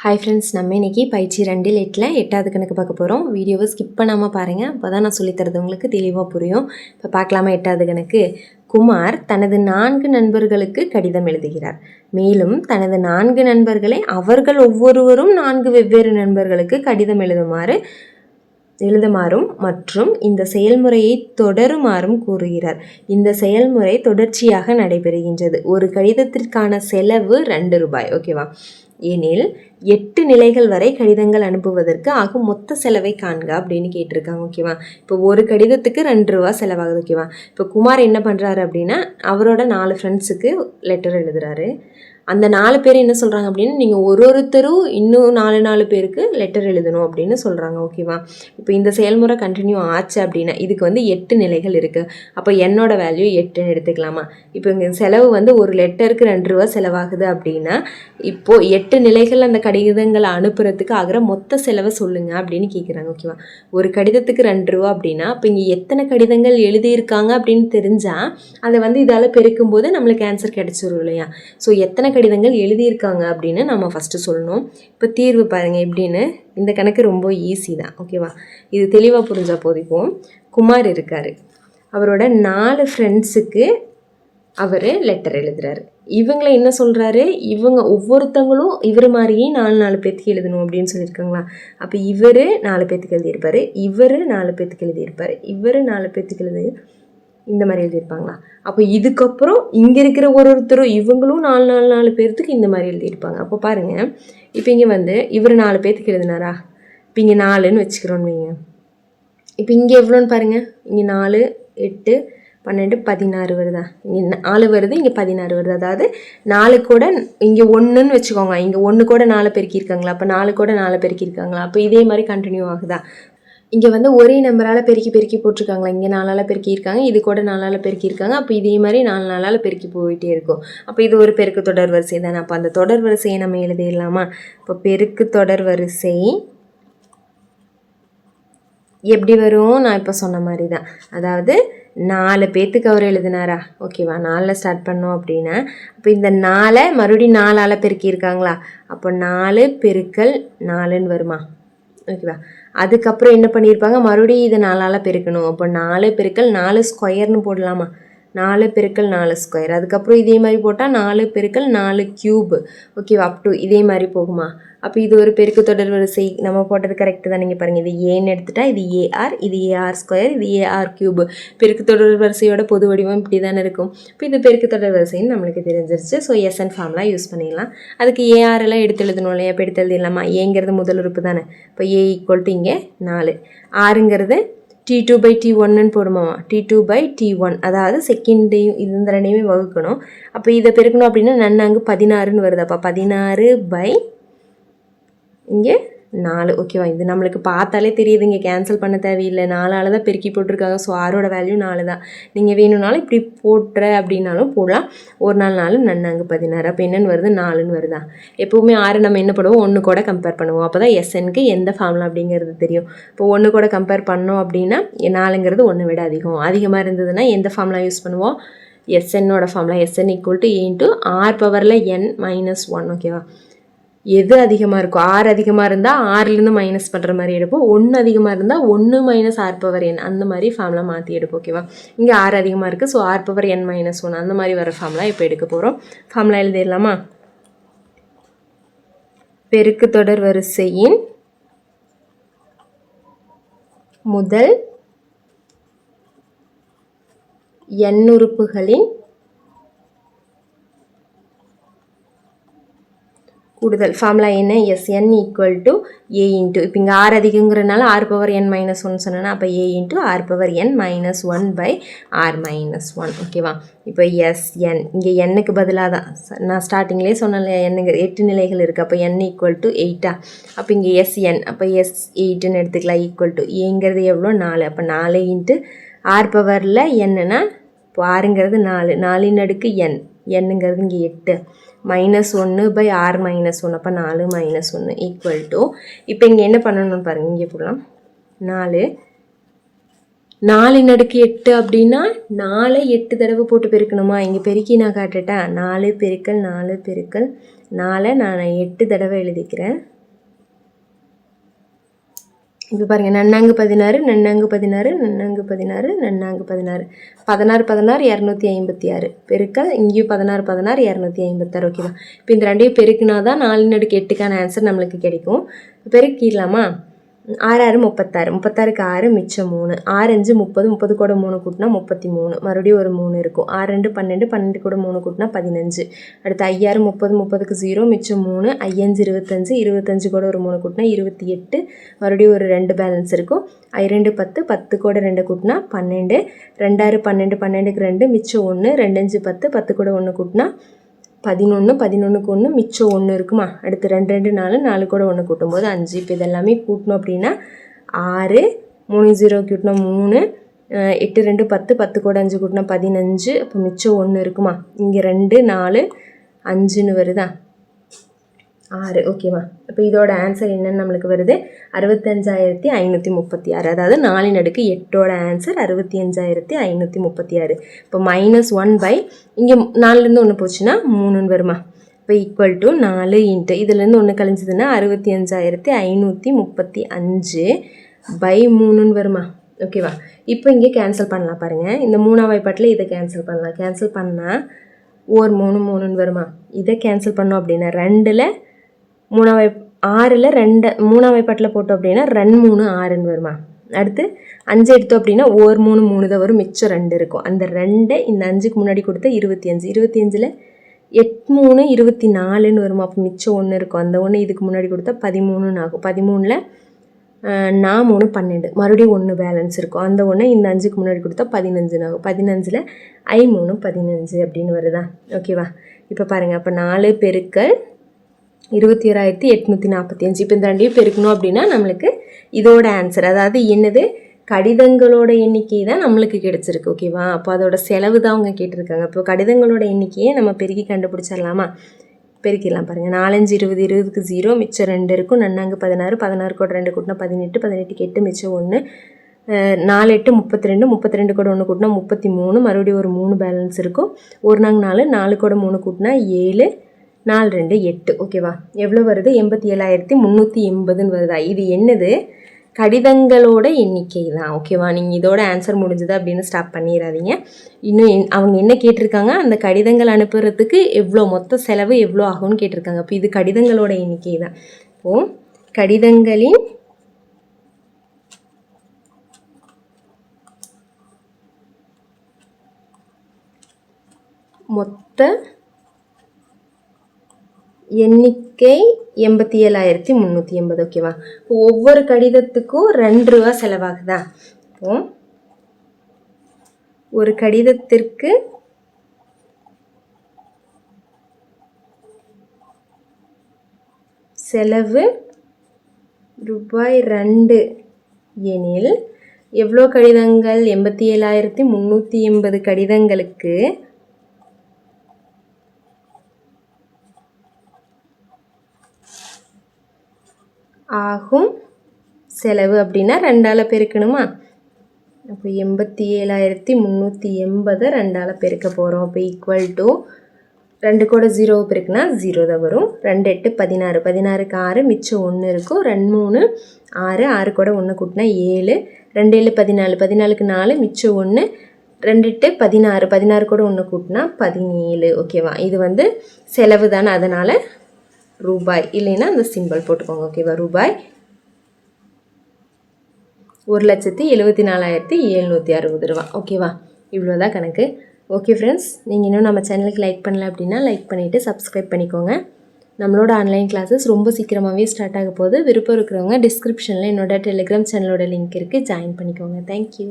Hi friends, நம்ம இன்றைக்கி பயிற்சி 2 8வது கணக்கு பார்க்க போகிறோம். வீடியோவை ஸ்கிப் பண்ணாமல் பாருங்கள், அப்போ தான் நான் சொல்லித்தரது உங்களுக்கு தெளிவாக புரியும். இப்போ பார்க்கலாமா 8வது கணக்கு. குமார் தனது 4 நண்பர்களுக்கு கடிதம் எழுதுகிறார். மேலும் தனது 4 நண்பர்களை அவர்கள் ஒவ்வொருவரும் 4 வெவ்வேறு நண்பர்களுக்கு கடிதம் எழுதுமாறும் மற்றும் இந்த செயல்முறையை தொடருமாறும் கூறுகிறார். இந்த செயல்முறை தொடர்ச்சியாக நடைபெறுகின்றது. ஒரு கடிதத்திற்கான செலவு 2 ரூபாய். ஓகேவா? எனில் 8 நிலைகள் வரை கடிதங்கள் அனுப்புவதற்கு ஆகும் மொத்த செலவை காண்க அப்படின்னு கேட்டிருக்காங்க. ஓகேவா? இப்போ ஒரு கடிதத்துக்கு 2 ரூபா செலவாகுது. ஓகேவா? இப்போ குமார் என்ன பண்ணுறாரு அப்படின்னா, அவரோட 4 ஃப்ரெண்ட்ஸுக்கு லெட்டர் எழுதுறாரு. அந்த 4 பேர் என்ன சொல்கிறாங்க அப்படின்னா, நீங்கள் ஒருத்தரும் இன்னும் 4 பேருக்கு லெட்டர் எழுதணும் அப்படின்னு சொல்கிறாங்க. ஓகேவா? இப்போ இந்த செயல்முறை கண்டினியூ ஆச்சு அப்படின்னா இதுக்கு 8 நிலைகள் இருக்குது. அப்போ என்னோட வேல்யூ 8ன்னு எடுத்துக்கலாமா? இப்போ இங்கே செலவு ஒரு லெட்டருக்கு 2 ரூபா செலவாகுது அப்படின்னா இப்போது 8 நிலைகள் அந்த கடிதங்களை அனுப்புறதுக்கு ஆகிற மொத்த செலவை சொல்லுங்க அப்படின்னு கேட்குறாங்க. ஓகேவா? ஒரு கடிதத்துக்கு 2 ரூபா அப்படின்னா இப்போ இங்கே எத்தனை கடிதங்கள் எழுதியிருக்காங்க அப்படின்னு தெரிஞ்சால் அதை இதால் பெருக்கும்போது நம்மளுக்கு ஆன்சர் கிடைச்சிரும் இல்லையா? ஸோ எத்தனை கடிதங்கள் எழுதியிருக்காங்க அப்படின்னு நம்ம ஃபஸ்ட்டு சொல்லணும். இப்போ தீர்வு பாருங்கள் எப்படின்னு. இந்த கணக்கு ரொம்ப ஈஸி தான். ஓகேவா? இது தெளிவாக புரிஞ்சால் போதிப்போம். குமார் இருக்கார், அவரோட 4 ஃப்ரெண்ட்ஸுக்கு அவர் லெட்டர் எழுதுறாரு. இவங்களை என்ன சொல்கிறாரு, இவங்க ஒவ்வொருத்தவங்களும் இவர் மாதிரியே 4 பேத்துக்கு எழுதணும் அப்படின்னு சொல்லியிருக்காங்களா? அப்போ இவர் 4 பேத்துக்கு எழுதியிருப்பார், இவர் 4 பேத்துக்கு எழுதியிருப்பார், இவர் 4 பேத்துக்கு இந்த மாதிரி எழுதியிருப்பாங்களா? அப்போ இதுக்கப்புறம் இங்கே இருக்கிற ஒருத்தரும் இவங்களும் 4 பேர்த்துக்கு இந்த மாதிரி எழுதியிருப்பாங்க. அப்போ பாருங்கள், இப்போ இங்கே இவர் 4 பேர்த்துக்கு எழுதினாரா? இப்போ இங்கே 4ன்னு வச்சுக்கிறோன்னு வைங்க. இப்போ இங்கே எவ்வளோன்னு பாருங்கள். இங்கே 4, 8, 12, 16 வருதா? இங்கே 4 வருது, இங்கே 16 வருது. அதாவது 4 கூட இங்கே 1ன்னு வச்சுக்கோங்க. இங்கே 1 கூட 4 பெருக்கியிருக்காங்களா? அப்போ 4 கூட 4 பெருக்கியிருக்காங்களா? அப்போ இதே மாதிரி கண்டினியூ ஆகுதா? இங்கே ஒரே நம்பரால் பெருக்கி போட்டிருக்காங்களா? இங்கே 4ஆல் பெருக்கியிருக்காங்க, இது கூட 4ஆல் பெருக்கியிருக்காங்க. அப்போ இதே மாதிரி 4ஆல் பெருக்கி போயிட்டே இருக்கும். அப்போ இது ஒரு பெருக்கு தொடர் வரிசை தானே. அப்போ அந்த தொடர் வரிசையை நம்ம எழுதிடலாமா? இப்போ பெருக்கு தொடர் வரிசை எப்படி வரும்? நான் இப்போ சொன்ன மாதிரி தான். அதாவது 4 பேத்துக்கு அவர் எழுதினாரா? ஓகேவா? 4 ஸ்டார்ட் பண்ணோம் அப்படின்னா இப்போ இந்த 4 மறுபடியும் 4ஆல் பெருக்கியிருக்காங்களா? அப்போ 4 பெருக்கல் 4ன்னு வருமா? ஓகேவா? அதுக்கப்புறம் என்ன பண்ணியிருப்பாங்க, மறுபடியும் இதை 4ஆல் பெருக்கணும். அப்போ 4 பெருக்கல் 4 ஸ்கொயர்னு போடலாமா? 4 பெருக்கல் 4 ஸ்கொயர். அதுக்கப்புறம் இதே மாதிரி போட்டால் 4 பெருக்கல் 4 கியூப். ஓகேவா? அப் டு இதே மாதிரி போகுமா? அப்போ இது ஒரு பெருக்கு தொடர் வரிசை. நம்ம போட்டது கரெக்டு தான். நீங்கள் பாருங்கள், இது ஏன்னு எடுத்துட்டா இது ஏஆர், இது ஏஆர் ஸ்கொயர், இது ஏஆர் கியூப். பெருக்கு தொடர் வரிசையோட பொது வடிவம் இப்படி தானே இருக்கும். இப்போ இது பெருக்கு தொடர் வரிசைன்னு நம்மளுக்கு தெரிஞ்சிருச்சு. ஸோ எஸ்என் ஃபார்ம்லாம் யூஸ் பண்ணிடலாம். அதுக்கு ஏஆர் எல்லாம் எடுத்து எழுதணும் இல்லையா? இப்போ எடுத்து எழுதிடலாமா? ஏங்கிறது முதல் உறுப்பு தானே. இப்போ ஏ ஈக்குவல் டு இங்கே 4, ஆறுங்கிறது T2/T1ன்னு போடுமா? T2/T1, அதாவது செகண்டையும் இந்த ரெண்டையுமே வகுக்கணும். அப்போ இதை பெருக்கணும் அப்படின்னா நன்னாங்கு 16ன்னு வருது. அப்போ 16 இங்கே 4. ஓகேவா? இது நம்மளுக்கு பார்த்தாலே தெரியுது, இங்கே கேன்சல் பண்ண தேவையில்லை. 4ஆல் தான் பெருக்கி போட்டிருக்காங்க. ஸோ ஆரோட வேல்யூ 4 தான். நீங்கள் வேணும்னாலும் இப்படி போட்டுற அப்படின்னாலும் போடலாம். ஒரு நாள் 4 நன்னாங்கு 16. அப்போ என்னென்னு வருது? 4ன்னு வருதா? எப்போவுமே 6 நம்ம என்ன பண்ணுவோம்? 1 கூட கம்பேர் பண்ணுவோம். அப்போ தான் எஸ்எனுக்கு எந்த ஃபார்முலா அப்படிங்கிறது தெரியும். இப்போ 1 கூட கம்பேர் பண்ணோம் அப்படின்னா 4ங்கிறது 1 விட அதிகமாக இருந்ததுன்னா எந்த ஃபார்முலா யூஸ் பண்ணுவோம்? எஸ்என்னோட formula. S n equal to a into r பவரில் n-1. ஓகேவா? எது அதிகமாக இருக்கும்? 6 அதிகமாக இருந்தால் 6லேருந்து மைனஸ் பண்ணுற மாதிரி எடுப்போம். 1 அதிகமாக இருந்தால் 1 மைனஸ் ஆர் பவர் என், அந்த மாதிரி ஃபார்முலா மாற்றி எடுப்போம். ஓகேவா? இங்கே 6 அதிகமாக இருக்குது. ஸோ ஆர் பவர் n-1 அந்த மாதிரி வர ஃபார்முலா இப்போ எடுக்க போகிறோம். ஃபார்முலா எழுதிடலாமா? பெருக்கு தொடர் வரிசையின் முதல் n உறுப்புகளின் கூடுதல். ஃபார்முலா என்ன? SN equal to a into, இப்போ இங்கே ஆர் அதிகங்கிறனால ஆர் பவர் n-1 சொன்னேன்னா அப்போ ஏ இன்ட்டு ஆர் பவர் n-1/r-1. ஓகேவா? இப்போ எஸ்என் இங்கே எண்ணுக்கு பதிலாக தான் நான் ஸ்டார்டிங்லேயே சொன்னேன், எண்ணுங்க 8 நிலைகள் இருக்குது. அப்போ n ஈக்குவல் டு 8. அப்போ இங்கே எஸ்என், அப்போ S8ன்னு எடுத்துக்கலாம். ஈக்குவல் டு ஏங்கிறது எவ்வளோ? 4. அப்போ 4 இன்ட்டு ஆர் பவரில் என்னன்னா இப்போ ஆறுங்கிறது 4, 4ன் அடுக்கு n, என்னங்கிறது இங்கே 8, -1/r-1. அப்போ 4 -1 ஈக்குவல் டு, இப்போ இங்கே என்ன பண்ணணும்னு பாருங்கள். இங்கே போடலாம். 4ன் அடுக்கு 8 அப்படின்னா 4 8 தடவை போட்டு பெருக்கணுமா? இங்கே பெருக்கி நான் காட்டுட்டேன். 4 பெருக்கல் 4 பெருக்கல் 4 நான் 8 தடவை எழுதிக்கிறேன். இப்போ பாருங்கள், நன்னாங்கு 16, நன்னாங்கு 16, நன்னாங்கு 16, நன்னாங்கு 16, 16 16 256 பெருக்கல் இங்கேயும் 16 16 256. ஓகேவா? இப்போ இந்த ரெண்டையும் பெருக்குனா தான் 4/8க்கான ஆன்சர் நம்மளுக்கு கிடைக்கும். பெருக்கிடலாமா? 6 6 36, 36க்கு 6 மிச்சம் 3, 6 5 30, 30 கூட 3 கூட்டினா 33, மறுபடியும் ஒரு 3 இருக்கும். 6 2 12, 12 கூட 3 கூட்டினா 15. அடுத்து 5 6 30, 30க்கு 0 மிச்சம் 3, 5 5 25, 25 கூட ஒரு 3 கூட்டினா 28, மறுபடியும் ஒரு 2 பேலன்ஸ் இருக்கும். 2 10, 10 கூட 2 கூட்டினா 12, 2 6 12, 12க்கு 2 மிச்சம் 1, 2 5 10, 10 கூட 1 கூட்டினா 11, 11க்கு 1 மிச்சம் 1 இருக்குமா? அடுத்து 2 2 4, 4 கூட 1 கூட்டும்போது 5. இப்போ இதெல்லாமே கூட்டணும் அப்படின்னா 6, 3 0 கூட்டினா 3, 8 2 10, 10 கூட 5 கூட்டினா 15, அப்போ மிச்சம் 1 இருக்குமா? இங்கே 2 4 5ன்னு வருதா? 6. ஓகேவா? இப்போ இதோட ஆன்சர் என்னன்னு நம்மளுக்கு வருது 65,536. அதாவது 4/8 ஆன்சர் 65,536. இப்போ -1 இங்கே 4லேருந்து 1 போச்சுன்னா 3ன்னு வருமா? இப்போ ஈக்குவல் டு 4 இன்ட்டு இதுலேருந்து 1 கழிஞ்சதுன்னா 65,535 பை 3ன்னு வருமா? ஓகேவா? இப்போ இங்கே கேன்சல் பண்ணலாம் பாருங்கள். இந்த 3ஆம் வாய்ப்பாட்டில் இதை கேன்சல் பண்ணலாம். கேன்சல் பண்ணால் 3 3ன்னு வருமா? இதை கேன்சல் பண்ணோம் அப்படின்னா 2ல் 6ல் 2 3ஆம் வாய்ப்பாட்டில் போட்டோம் அப்படின்னா 2 3 6ன்னு வருமா? அடுத்து 5 எடுத்தோம் அப்படின்னா 3 3 தான் வரும், மிச்சம் 2 இருக்கும். அந்த 2 இந்த 5க்கு முன்னாடி கொடுத்த 25, 25ல் 8 3 24ன்னு வருமா? அப்போ மிச்சம் 1 இருக்கும். அந்த 1 இதுக்கு முன்னாடி கொடுத்தா 13ன்னு ஆகும். 13ல் 4 3 12, மறுபடியும் 1 பேலன்ஸ் இருக்கும். அந்த 1 இந்த 5க்கு முன்னாடி கொடுத்தா 15ன்னு ஆகும். 15ல் 3 15 அப்படின்னு வருதா? ஓகேவா? இப்போ பாருங்கள், அப்போ 4 பெருக்கல் 21,845. இப்போ இந்த ரெண்டையும் பெருக்கணும் அப்படின்னா நம்மளுக்கு இதோட ஆன்சர், அதாவது என்னது, கடிதங்களோட எண்ணிக்கை தான் நம்மளுக்கு கிடைச்சிருக்கு. ஓகேவா? அப்போ அதோட செலவு தான் அவங்க கேட்டிருக்காங்க. இப்போ கடிதங்களோட எண்ணிக்கையை நம்ம பெருக்கி கண்டுபிடிச்சிடலாமா? பெருக்கிடலாம் பாருங்கள். 4 5 20, 20க்கு 0 மிச்சம் 2 இருக்கும். நன்னாங்கு 16, 16 கூட 2 கூட்டினா 18, 18க்கு 8 மிச்சம் 1, 4 8 32, 32 கூட 1 கூட்டினா 33, மறுபடியும் ஒரு 3 பேலன்ஸ் இருக்கும். 1 நாங்க 4, 4 கூட 3 கூட்டினா 7, 4 2 8. ஓகேவா? எவ்வளோ வருது? 87,380ன்னு வருதா? இது என்னது? கடிதங்களோட எண்ணிக்கை தான். ஓகேவா? நீங்கள் இதோட ஆன்சர் முடிஞ்சது அப்படின்னு ஸ்டாப் பண்ணிடாதீங்க. இன்னும் அவங்க என்ன கேட்டிருக்காங்க, அந்த கடிதங்கள் அனுப்புறதுக்கு எவ்வளோ மொத்த செலவு எவ்வளோ ஆகும்னு கேட்டிருக்காங்க. அப்போ இது கடிதங்களோட எண்ணிக்கை தான். இப்போது கடிதங்களின் மொத்த எண்ணிக்கை 87,380. ஓகேவா? இப்போ ஒவ்வொரு கடிதத்துக்கும் 2 ரூபா செலவாகுதா? இப்போ ஒரு கடிதத்திற்கு செலவு ரூபாய் 2 எனில் எவ்வளோ கடிதங்கள்? 87,380 கடிதங்களுக்கு ஆகும் செலவு அப்படின்னா 2ஆல் பெருக்கணுமா? அப்போ 87,380 2ஆல் பெருக்க போகிறோம். அப்போ ஈக்குவல் டு 2 கூட 0 பெருக்குனா 0 தான் வரும். 2 8 16, 16க்கு 6 மிச்சம் 1 இருக்கும். 2 3 6, 6 கூட 1 கூட்டினா 7, 2 7 14, 14க்கு 4 மிச்சம் 1, 2 8 16, 16 கூட 1 கூட்டினா 17. ஓகேவா? இது வந்து செலவு தானே, அதனால் ரூபாய், இல்லைன்னா அந்த சிம்பிள் போட்டுக்கோங்க. ஓகேவா? ரூபாய் 1,74,760 ரூபா. ஓகேவா? இவ்வளோதான் கணக்கு. ஓகே ஃப்ரெண்ட்ஸ், நீங்கள் இன்னும் நம்ம சேனலுக்கு லைக் பண்ணல அப்படின்னா லைக் பண்ணிவிட்டு சப்ஸ்கிரைப் பண்ணிக்கோங்க. நம்மளோட ஆன்லைன் கிளாஸஸ் ரொம்ப சீக்கிரமாகவே ஸ்டார்ட் ஆக போகுது. விருப்பம் இருக்கிறவங்க டிஸ்கிரிப்ஷனில் என்னோட டெலிகிராம் சேனலோட லிங்க் இருக்குது, ஜாயின் பண்ணிக்கோங்க. தேங்க்யூ.